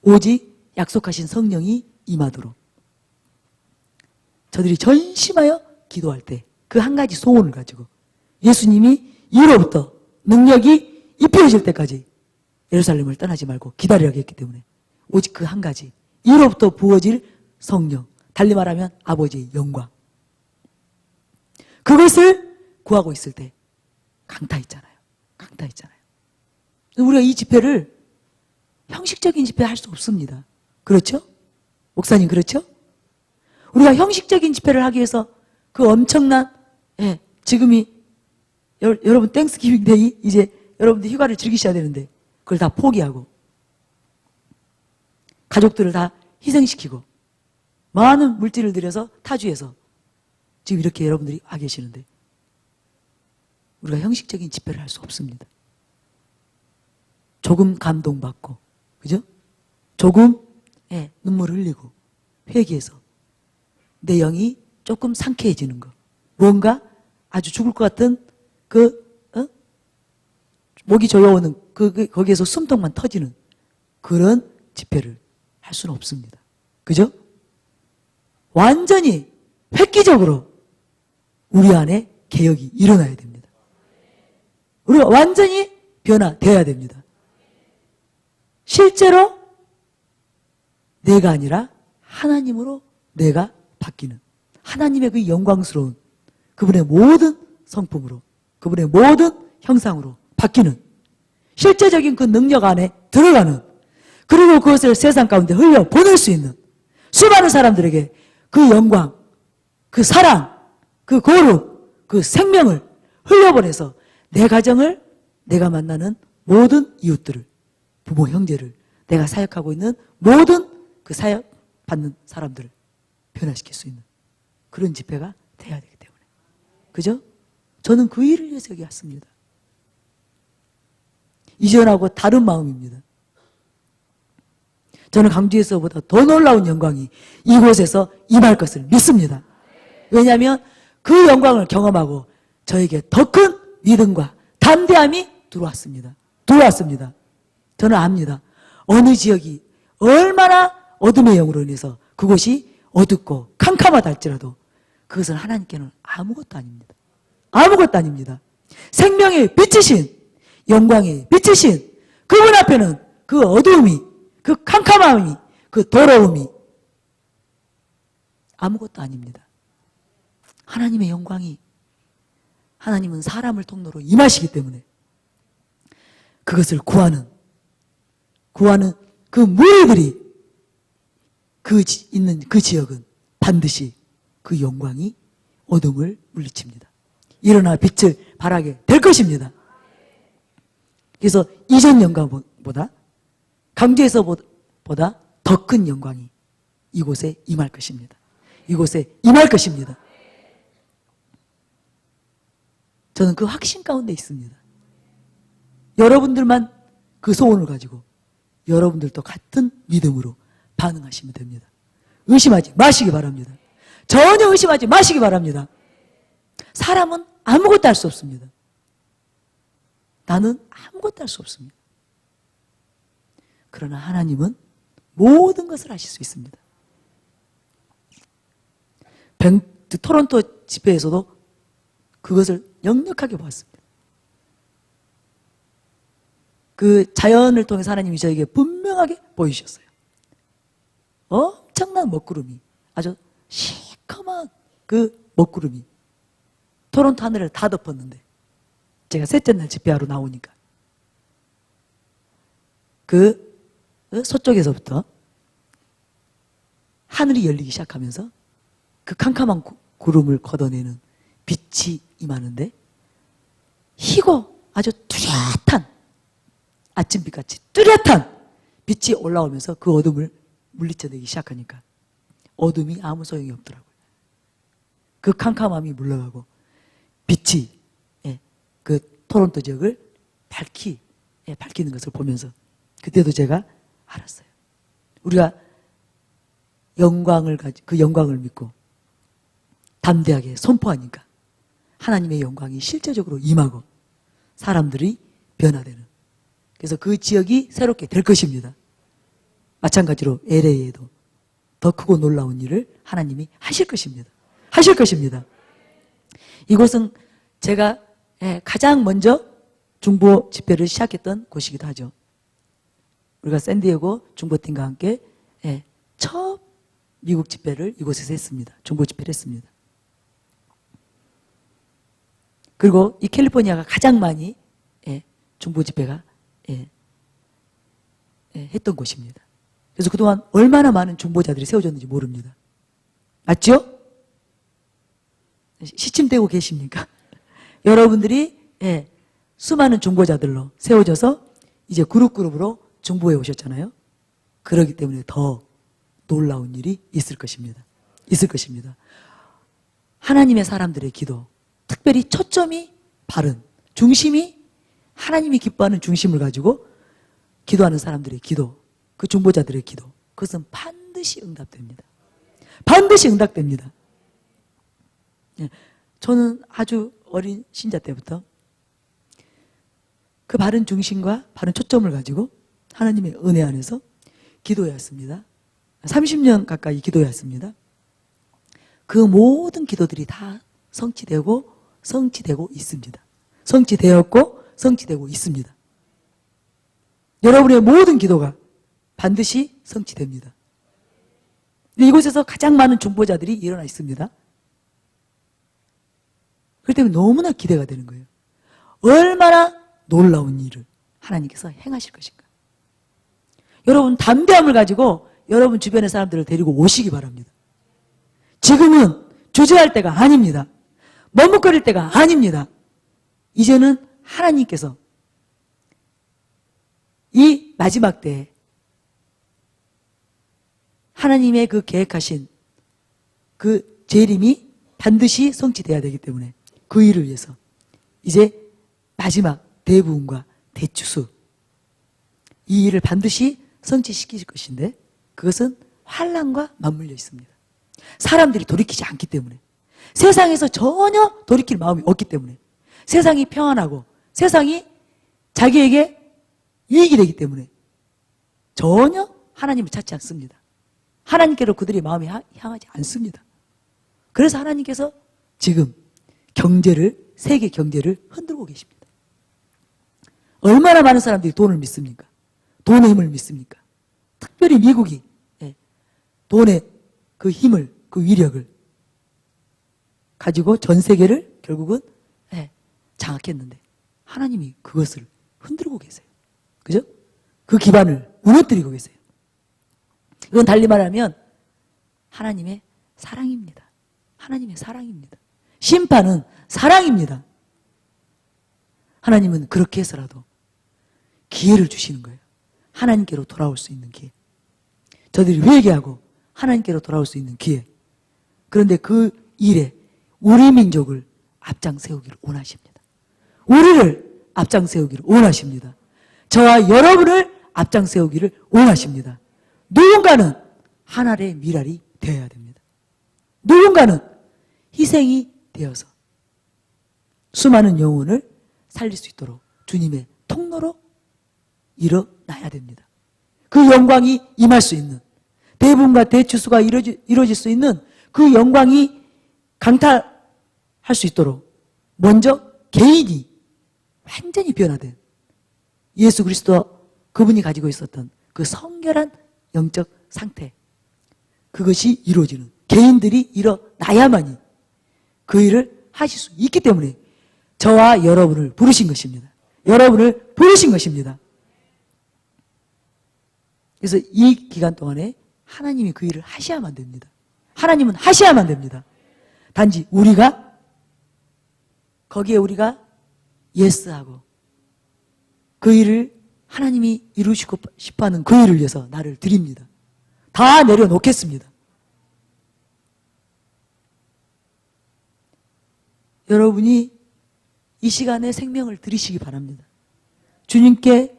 오직 약속하신 성령이 임하도록 저들이 전심하여 기도할 때 그 한 가지 소원을 가지고 예수님이 이로부터 능력이 입혀질 때까지 예루살렘을 떠나지 말고 기다리라고 했기 때문에 오직 그 한 가지 이로부터 부어질 성령 달리 말하면 아버지의 영광 그것을 구하고 있을 때 강타했잖아요. 우리가 이 집회를 형식적인 집회 할 수 없습니다. 그렇죠? 목사님 그렇죠? 우리가 형식적인 집회를 하기 위해서 그 엄청난 지금이 여러분 땡스기빙 데이 이제 여러분들 휴가를 즐기셔야 되는데 그걸 다 포기하고 가족들을 다 희생시키고 많은 물질을 들여서 타주해서 지금 이렇게 여러분들이 와 계시는데 우리가 형식적인 집회를 할 수 없습니다. 조금 감동받고 그죠? 조금 눈물을 흘리고 회개해서 내 영이 조금 상쾌해지는 거. 뭔가 아주 죽을 것 같은 목이 조여오는 거기에서 숨통만 터지는 그런 집회를 할 수는 없습니다. 그죠? 완전히 획기적으로 우리 안에 개혁이 일어나야 됩니다. 우리가 완전히 변화되어야 됩니다. 실제로 내가 아니라 하나님으로 내가 바뀌는 하나님의 그 영광스러운 그분의 모든 성품으로 그분의 모든 형상으로 바뀌는 실제적인 그 능력 안에 들어가는 그리고 그것을 세상 가운데 흘려 보낼 수 있는 수많은 사람들에게 그 영광, 그 사랑, 그 거룩, 그 생명을 흘려보내서 내 가정을 내가 만나는 모든 이웃들을 부모, 형제를 내가 사역하고 있는 모든 그 사역 받는 사람들을 변화시킬 수 있는 그런 집회가 돼야 되기 때문에 그죠? 저는 그 일을 위해서 여기 왔습니다. 이전하고 다른 마음입니다. 저는 강주에서보다 더 놀라운 영광이 이곳에서 임할 것을 믿습니다. 왜냐하면 그 영광을 경험하고 저에게 더 큰 믿음과 담대함이 들어왔습니다. 저는 압니다. 어느 지역이 얼마나 어둠의 영으로 인해서 그곳이 어둡고 캄캄하다 할지라도 그것은 하나님께는 아무것도 아닙니다. 아무것도 아닙니다. 생명의 빛이신 영광의 빛이신 그분 앞에는 그 어두움이 그 캄캄함이 그 더러움이 아무것도 아닙니다. 하나님의 영광이 하나님은 사람을 통로로 임하시기 때문에 그것을 구하는 그 무리들이 있는 그 지역은 반드시 그 영광이 어둠을 물리칩니다. 일어나 빛을 발하게 될 것입니다. 그래서 이전 영광보다 강주에서보다 더 큰 영광이 이곳에 임할 것입니다. 이곳에 임할 것입니다. 저는 그 확신 가운데 있습니다. 여러분들만 그 소원을 가지고 여러분들도 같은 믿음으로 반응하시면 됩니다. 의심하지 마시기 바랍니다. 전혀 의심하지 마시기 바랍니다. 사람은 아무것도 할 수 없습니다. 나는 아무것도 할 수 없습니다. 그러나 하나님은 모든 것을 하실 수 있습니다. 토론토 집회에서도 그것을 역력하게 보았습니다. 그 자연을 통해서 하나님이 저에게 분명하게 보여주셨어요. 엄청난 먹구름이, 아주 시커먼 그 먹구름이 토론토 하늘을 다 덮었는데 제가 셋째 날 집회하러 나오니까 그 서쪽에서부터 하늘이 열리기 시작하면서 그 캄캄한 구름을 걷어내는 빛이 임하는데 희고 아주 뚜렷한 아침빛같이 뚜렷한 빛이 올라오면서 그 어둠을 물리쳐내기 시작하니까 어둠이 아무 소용이 없더라고요. 그 캄캄함이 물러가고 빛이 그 토론토 지역을 밝히는 것을 보면서 그때도 제가 알았어요. 우리가 그 영광을 믿고 담대하게 선포하니까 하나님의 영광이 실제적으로 임하고 사람들이 변화되는, 그래서 그 지역이 새롭게 될 것입니다. 마찬가지로 LA에도 더 크고 놀라운 일을 하나님이 하실 것입니다. 하실 것입니다. 이곳은 제가 가장 먼저 중보 집회를 시작했던 곳이기도 하죠. 우리가 샌디에고 중보팀과 함께 첫 미국 집회를 이곳에서 했습니다. 중보 집회를 했습니다. 그리고 이 캘리포니아가 가장 많이 중보 집회가 했던 곳입니다. 그래서 그동안 얼마나 많은 중보자들이 세워졌는지 모릅니다. 맞죠? 시침되고 계십니까? 여러분들이 수많은 중보자들로 세워져서 이제 그룹으로 중보해 오셨잖아요. 그렇기 때문에 더 놀라운 일이 있을 것입니다. 있을 것입니다. 하나님의 사람들의 기도, 특별히 초점이 바른, 중심이 하나님이 기뻐하는 중심을 가지고 기도하는 사람들의 기도, 그 중보자들의 기도, 그것은 반드시 응답됩니다. 반드시 응답됩니다. 예, 저는 아주 어린 신자 때부터 그 바른 중심과 바른 초점을 가지고 하나님의 은혜 안에서 기도해왔습니다. 30년 가까이 기도해왔습니다. 그 모든 기도들이 다 성취되고 있습니다. 성취되었고 성취되고 있습니다. 여러분의 모든 기도가 반드시 성취됩니다. 이곳에서 가장 많은 중보자들이 일어나 있습니다. 그렇기 때문에 너무나 기대가 되는 거예요. 얼마나 놀라운 일을 하나님께서 행하실 것인가. 여러분 담대함을 가지고 여러분 주변의 사람들을 데리고 오시기 바랍니다. 지금은 주저할 때가 아닙니다. 머뭇거릴 때가 아닙니다. 이제는 하나님께서 이 마지막 때에 하나님의 그 계획하신 그 재림이 반드시 성취돼야 되기 때문에 그 일을 위해서 이제 마지막 대부흥과 대추수, 이 일을 반드시 성취시킬 것인데 그것은 환난과 맞물려 있습니다. 사람들이 돌이키지 않기 때문에, 세상에서 전혀 돌이킬 마음이 없기 때문에, 세상이 평안하고 세상이 자기에게 유익이 되기 때문에 전혀 하나님을 찾지 않습니다. 하나님께로 그들의 마음이 향하지 않습니다. 그래서 하나님께서 지금 세계 경제를 흔들고 계십니다. 얼마나 많은 사람들이 돈을 믿습니까? 돈의 힘을 믿습니까? 특별히 미국이 돈의 그 힘을, 그 위력을 가지고 전 세계를 결국은 장악했는데 하나님이 그것을 흔들고 계세요. 그죠? 그 기반을 무너뜨리고 계세요. 이건 달리 말하면 하나님의 사랑입니다. 하나님의 사랑입니다. 심판은 사랑입니다. 하나님은 그렇게 해서라도 기회를 주시는 거예요. 하나님께로 돌아올 수 있는 기회. 저들이 회개하고 하나님께로 돌아올 수 있는 기회. 그런데 그 일에 우리 민족을 앞장 세우기를 원하십니다. 우리를 앞장 세우기를 원하십니다. 저와 여러분을 앞장 세우기를 원하십니다. 누군가는 하나의 미랄이 되어야 됩니다. 누군가는 희생이 되어서 수많은 영혼을 살릴 수 있도록 주님의 통로로 일어나야 됩니다. 그 영광이 임할 수 있는, 대부흥과 대추수가 이루어질 수 있는 그 영광이 강탈할 수 있도록 먼저 개인이 완전히 변화된 예수 그리스도 그분이 가지고 있었던 그 성결한 영적 상태, 그것이 이루어지는, 개인들이 일어나야만이 그 일을 하실 수 있기 때문에 저와 여러분을 부르신 것입니다. 여러분을 부르신 것입니다. 그래서 이 기간 동안에 하나님이 그 일을 하셔야만 됩니다. 하나님은 하셔야만 됩니다. 단지 거기에 우리가 예스하고 그 일을 하나님이 이루시고 싶어하는 그 일을 위해서 나를 드립니다. 다 내려놓겠습니다. 여러분이 이 시간에 생명을 드리시기 바랍니다. 주님께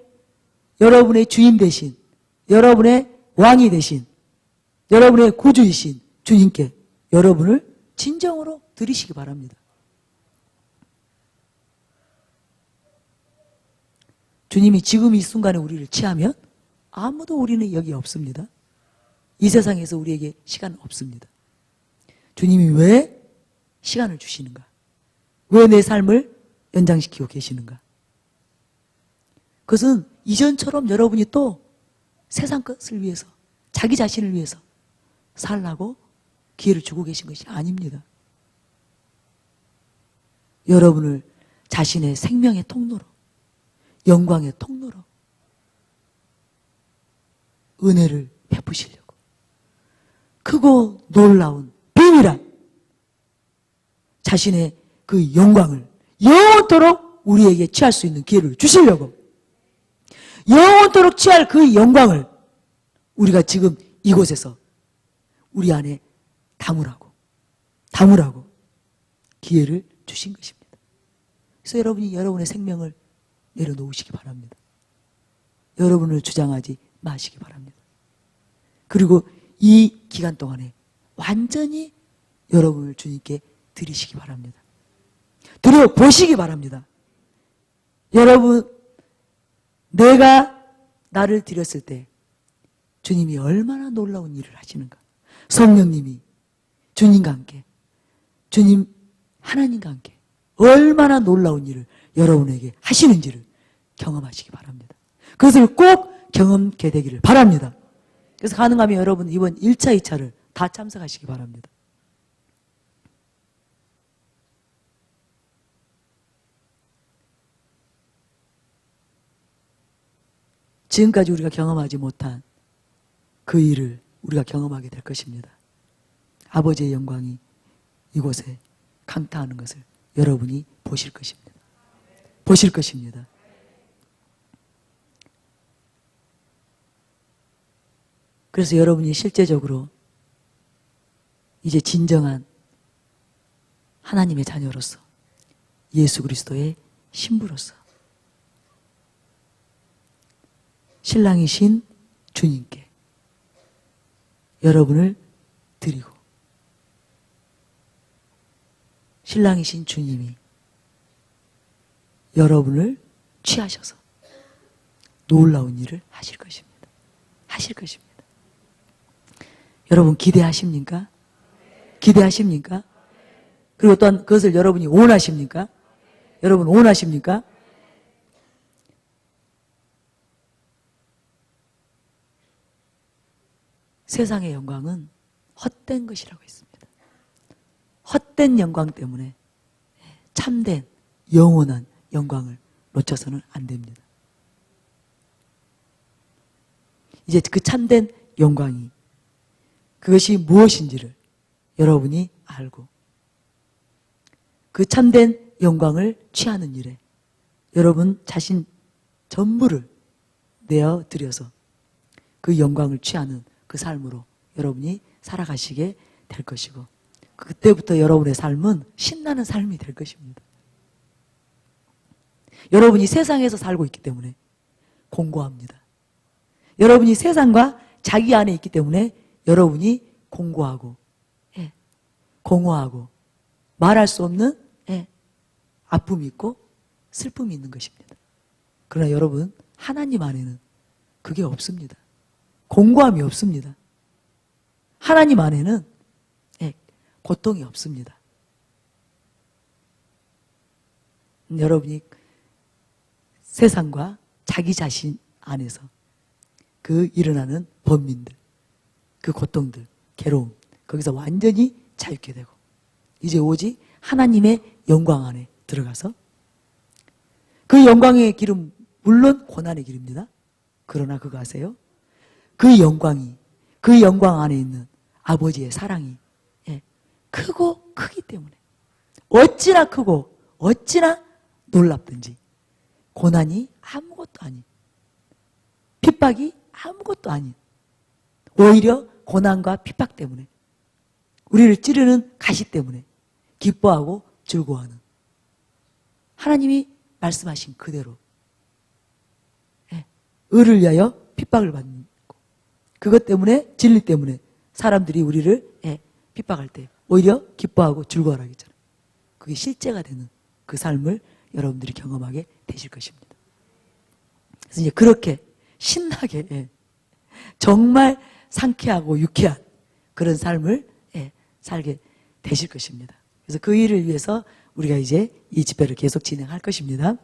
여러분의 주인 되신, 여러분의 왕이 되신, 여러분의 구주이신 주님께 여러분을 진정으로 드리시기 바랍니다. 주님이 지금 이 순간에 우리를 취하면 아무도 우리는 여기 없습니다. 이 세상에서 우리에게 시간은 없습니다. 주님이 왜 시간을 주시는가? 왜 내 삶을 연장시키고 계시는가? 그것은 이전처럼 여러분이 또 세상 것을 위해서, 자기 자신을 위해서 살라고 기회를 주고 계신 것이 아닙니다. 여러분을 자신의 생명의 통로로, 영광의 통로로 은혜를 베푸시려고 크고 놀라운 비밀한 자신의 그 영광을 영원토록 우리에게 취할 수 있는 기회를 주시려고, 영원토록 취할 그 영광을 우리가 지금 이곳에서 우리 안에 담으라고 기회를 주신 것입니다. 그래서 여러분이 여러분의 생명을 내려놓으시기 바랍니다. 여러분을 주장하지 마시기 바랍니다. 그리고 이 기간 동안에 완전히 여러분을 주님께 드리시기 바랍니다. 드려보시기 바랍니다. 여러분, 내가 나를 드렸을 때 주님이 얼마나 놀라운 일을 하시는가. 성령님이 주님과 함께, 주님 하나님과 함께 얼마나 놀라운 일을 여러분에게 하시는지를 경험하시기 바랍니다. 그것을 꼭 경험케 되기를 바랍니다. 그래서 가능하면 여러분 이번 1차, 2차를 다 참석하시기 바랍니다. 지금까지 우리가 경험하지 못한 그 일을 우리가 경험하게 될 것입니다. 아버지의 영광이 이곳에 강타하는 것을 여러분이 보실 것입니다. 보실 것입니다. 그래서 여러분이 실제적으로 이제 진정한 하나님의 자녀로서, 예수 그리스도의 신부로서 신랑이신 주님께 여러분을 드리고, 신랑이신 주님이 여러분을 취하셔서 놀라운 일을 하실 것입니다. 하실 것입니다. 여러분 기대하십니까? 기대하십니까? 그리고 또한 그것을 여러분이 원하십니까? 여러분 원하십니까? 세상의 영광은 헛된 것이라고 했습니다. 헛된 영광 때문에 참된 영원한 영광을 놓쳐서는 안 됩니다. 이제 그 참된 영광이 그것이 무엇인지를 여러분이 알고 그 참된 영광을 취하는 일에 여러분 자신 전부를 내어드려서 그 영광을 취하는 그 삶으로 여러분이 살아가시게 될 것이고, 그때부터 여러분의 삶은 신나는 삶이 될 것입니다. 여러분이 세상에서 살고 있기 때문에 공고합니다. 여러분이 세상과 자기 안에 있기 때문에 여러분이 공고하고, 공허하고 말할 수 없는 아픔이 있고 슬픔이 있는 것입니다. 그러나 여러분, 하나님 안에는 그게 없습니다. 공고함이 없습니다. 하나님 안에는 고통이 없습니다. 여러분이 세상과 자기 자신 안에서 그 일어나는 번민들, 그 고통들, 괴로움, 거기서 완전히 자유케 되고 이제 오직 하나님의 영광 안에 들어가서 그 영광의 길은 물론 고난의 길입니다. 그러나 그거 아세요? 그 영광이, 그 영광 안에 있는 아버지의 사랑이 크고 크기 때문에 어찌나 크고 어찌나 놀랍든지 고난이 아무것도 아닌, 핍박이 아무것도 아닌, 오히려 고난과 핍박 때문에 우리를 찌르는 가시 때문에 기뻐하고 즐거워하는 하나님이 말씀하신 그대로 의를 위하여 핍박을 받는 거. 그것 때문에, 진리 때문에 사람들이 우리를 핍박할 때 오히려 기뻐하고 즐거워하라 했잖아요. 그게 실제가 되는 그 삶을 여러분들이 경험하게 되실 것입니다. 그래서 이제 그렇게 신나게 정말 상쾌하고 유쾌한 그런 삶을 살게 되실 것입니다. 그래서 그 일을 위해서 우리가 이제 이 집회를 계속 진행할 것입니다.